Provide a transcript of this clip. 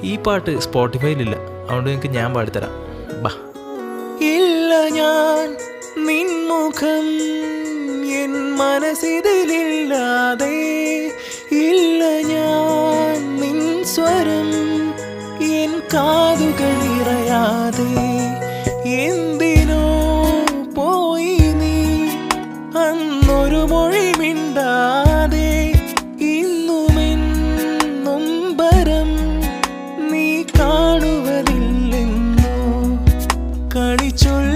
ഈ പാട്ട് സ്പോട്ടിഫൈയിലില്ല, അതുകൊണ്ട് നിങ്ങൾക്ക് ഞാൻ പാടിത്തരാം. ബാ. ഇല്ല ഞാൻ നിൻമുഖം എൻ മനസ്സിതിലില്ലാതെ, ഇല്ല ഞാൻ നിൻ സ്വരം എൻ കാതുകൾ നിറയാതെ. എന്തിനോ പോയി നീ അന്നൊരു മൊഴി മിണ്ടാതെ, ഇന്നുമെൻ നൊമ്പരം നീ കാണുവതില്ലെന്നോ കളിച്ചൊല്ലി